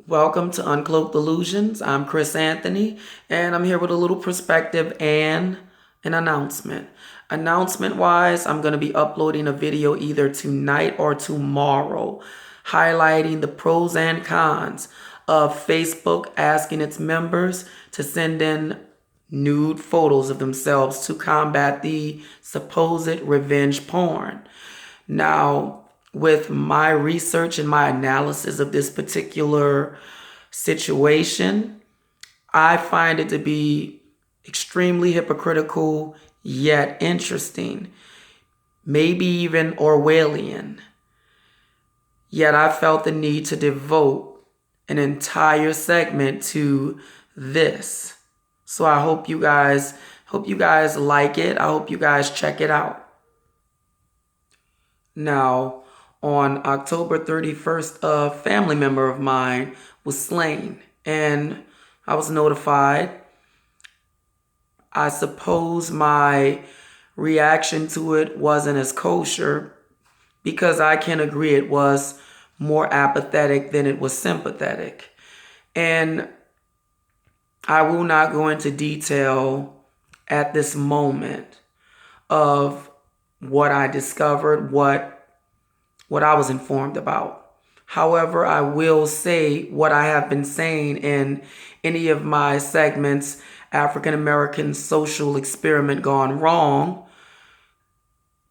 Welcome to Uncloaked Illusions. I'm Chris Anthony, and I'm here with a little perspective and an announcement. Announcement wise, I'm going to be uploading a video either tonight or tomorrow, highlighting the pros and cons of Facebook asking its members to send in nude photos of themselves to combat the supposed revenge porn. Now, with my research and my analysis of this particular situation, I find it to be extremely hypocritical yet interesting, maybe even Orwellian. Yet I felt the need to devote an entire segment to this. So I hope you guys like it. I hope you guys check it out. Now, on October 31st, a family member of mine was slain, and I was notified. I suppose my reaction to it wasn't as kosher because I can agree it was more apathetic than it was sympathetic. And I will not go into detail at this moment of what I discovered, what I was informed about. However, I will say what I have been saying in any of my segments, African American Social Experiment Gone Wrong.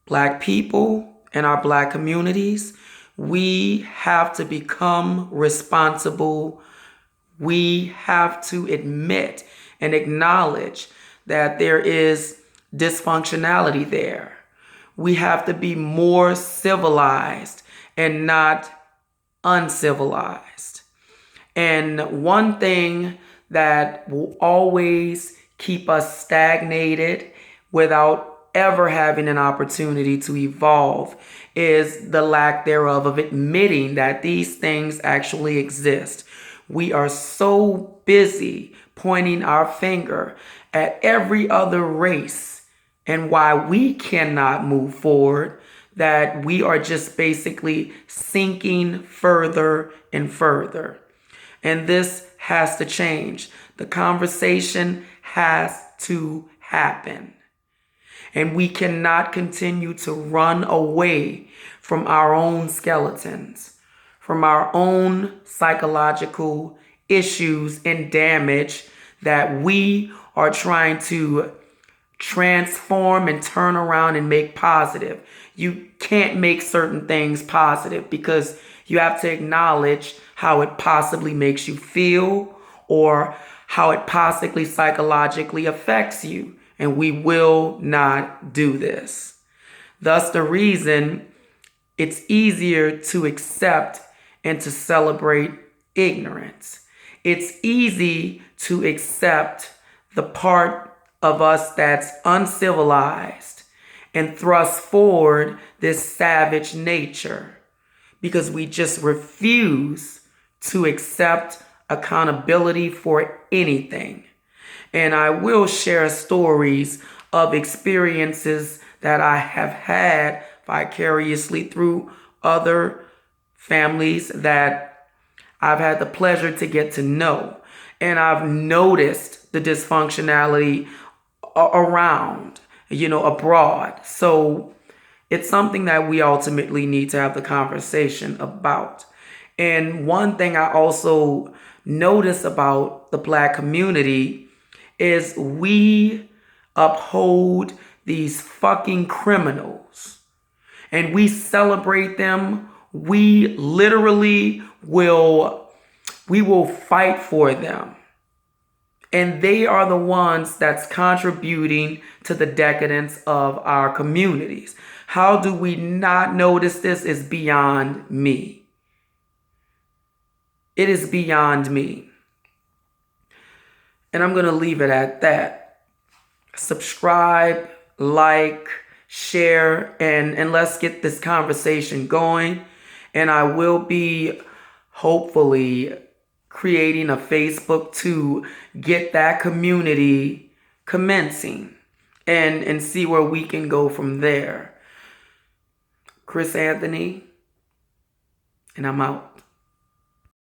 Black people and our black communities, we have to become responsible. We have to admit and acknowledge that there is dysfunctionality there. We have to be more civilized and not uncivilized. And one thing that will always keep us stagnated without ever having an opportunity to evolve is the lack thereof of admitting that these things actually exist. We are so busy pointing our finger at every other race and why we cannot move forward, that we are just basically sinking further and further. And this has to change. The conversation has to happen. And we cannot continue to run away from our own skeletons, from our own psychological issues and damage that we are trying to transform and turn around and make positive. You can't make certain things positive because you have to acknowledge how it possibly makes you feel or how it possibly psychologically affects you. And we will not do this. Thus, the reason it's easier to accept and to celebrate ignorance. It's easy to accept the part of us that's uncivilized and thrust forward this savage nature because we just refuse to accept accountability for anything. And I will share stories of experiences that I have had vicariously through other families that I've had the pleasure to get to know. And I've noticed the dysfunctionality around, abroad. So it's something that we ultimately need to have the conversation about. And one thing I also notice about the black community is we uphold these fucking criminals and we celebrate them. We literally will fight for them. And they are the ones that's contributing to the decadence of our communities. How do we not notice this is beyond me. It is beyond me. And I'm going to leave it at that. Subscribe, like, share, and let's get this conversation going. And I will be hopefully creating a Facebook to get that community commencing and see where we can go from there. Chris Anthony, and I'm out.